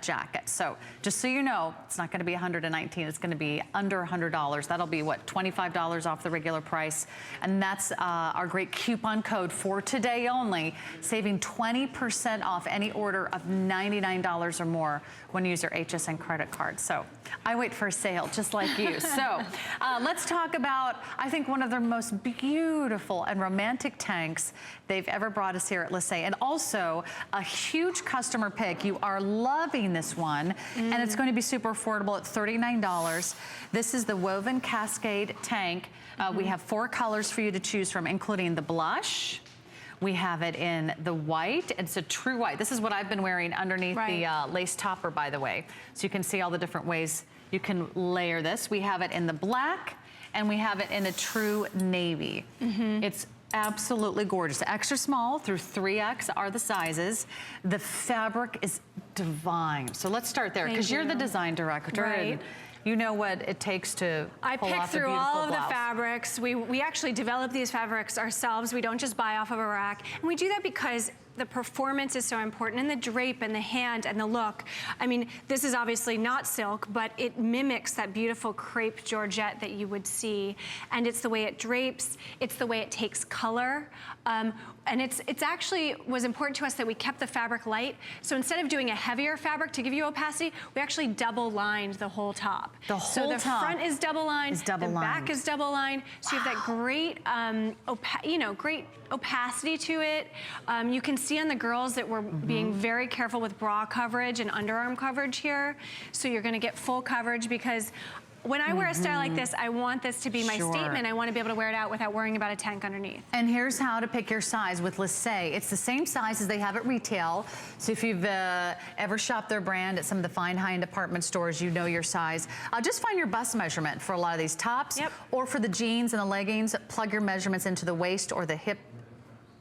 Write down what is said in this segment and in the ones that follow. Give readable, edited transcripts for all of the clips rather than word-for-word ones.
jacket. So just so you know, it's not going to be $119. It's going to be under $100. That'll be what, $25 off the regular price. And that's our great coupon code for today only, saving 20% off any order of $99 or more when you use your HSN credit card. So I wait for a sale just like you. So let's talk about, I think, one of their most beautiful and romantic tanks they've ever brought us here at Lysse. And also a huge customer pick. You are loving this one, and it's going to be super affordable at $39. This is the woven Cascade tank. We have 4 colors for you to choose from, including the blush. We have it in the white. It's a true white. This is what I've been wearing underneath the lace topper, by the way. So you can see all the different ways you can layer this. We have it in the black, and we have it in a true navy. It's absolutely gorgeous. Extra small through 3X are the sizes. The fabric is divine. So let's start there, because you're the design director. And you know what it takes to pull off a beautiful blouse. I picked through all of the fabrics. We actually develop these fabrics ourselves. We don't just buy off of a rack. And we do that because the performance is so important, and the drape and the hand and the look. I mean, this is obviously not silk, but it mimics that beautiful crepe georgette that you would see. And it's the way it drapes, it's the way it takes color. And it's actually was important to us that we kept the fabric light. So instead of doing a heavier fabric to give you opacity, we actually double lined the whole top. So the front is double lined, the back is double lined. So you have that great, great opacity to it. You can see on the girls that we're being very careful with bra coverage and underarm coverage here. So you're gonna get full coverage, because when I wear a style like this, I want this to be my statement. I want to be able to wear it out without worrying about a tank underneath. And here's how to pick your size with Lysse. It's the same size as they have at retail. So if you've ever shopped their brand at some of the fine high-end department stores, you know your size. Just find your bust measurement for a lot of these tops, or for the jeans and the leggings, plug your measurements into the waist or the hip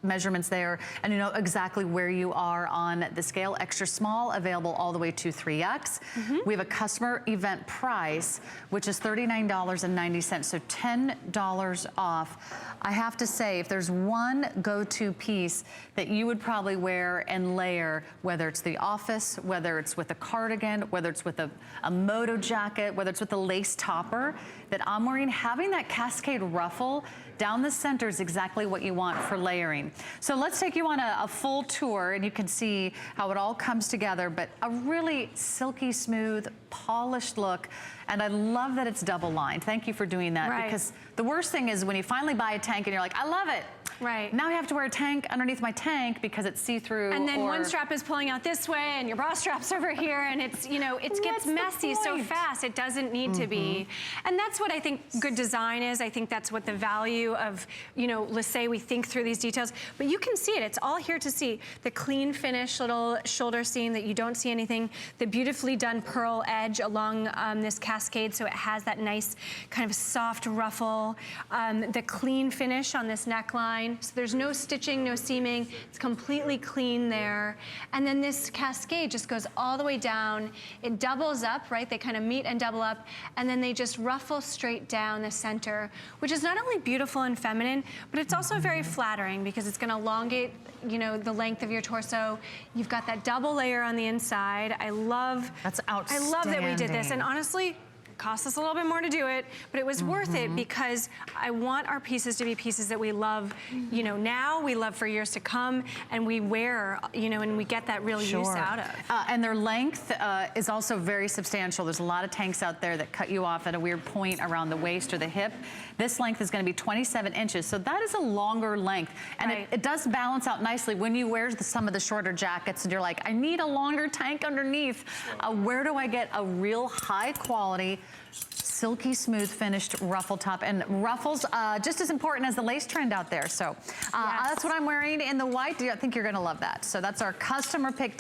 measurements there, and you know exactly where you are on the scale. Extra small, available all the way to 3X. We have a customer event price, which is $39.90, so $10 off. I have to say, if there's one go-to piece that you would probably wear and layer, whether it's the office, whether it's with a cardigan, whether it's with a moto jacket, whether it's with a lace topper that I'm wearing, having that Cascade ruffle down the center is exactly what you want for layering. So let's take you on a full tour, and you can see how it all comes together, but a really silky smooth, polished look. And I love that it's double lined. Thank you for doing that, because the worst thing is when you finally buy a tank and you're like, I love it. Now I have to wear a tank underneath my tank because it's see-through. And then one strap is pulling out this way and your bra strap's over here, and it's, you know, it gets messy so fast. It doesn't need to be. And that's what I think good design is. I think that's what the value of, you know, Lysse, we think through these details. But you can see it. It's all here to see. The clean finish little shoulder seam that you don't see anything. The beautifully done pearl edge along this Cascade, so it has that nice kind of soft ruffle. The clean finish on this neckline. So there's no stitching, no seaming. It's completely clean there. And then this Cascade just goes all the way down. It doubles up, right? They kind of meet and double up, and then they just ruffle straight down the center, which is not only beautiful and feminine, but it's also very flattering, because it's gonna elongate, you know, the length of your torso. You've got that double layer on the inside. I love that we did this. And honestly, cost us a little bit more to do it, but it was worth it, because I want our pieces to be pieces that we love, you know, now, we love for years to come, and we wear, you know, and we get that real use out of. And their length is also very substantial. There's a lot of tanks out there that cut you off at a weird point around the waist or the hip. This length is gonna be 27 inches, so that is a longer length. And it does balance out nicely when you wear some of the shorter jackets and you're like, I need a longer tank underneath. Where do I get a real high quality, silky smooth finished ruffle top? And ruffles just as important as the lace trend out there. So that's what I'm wearing in the white. I think you're gonna love that. So that's our customer pick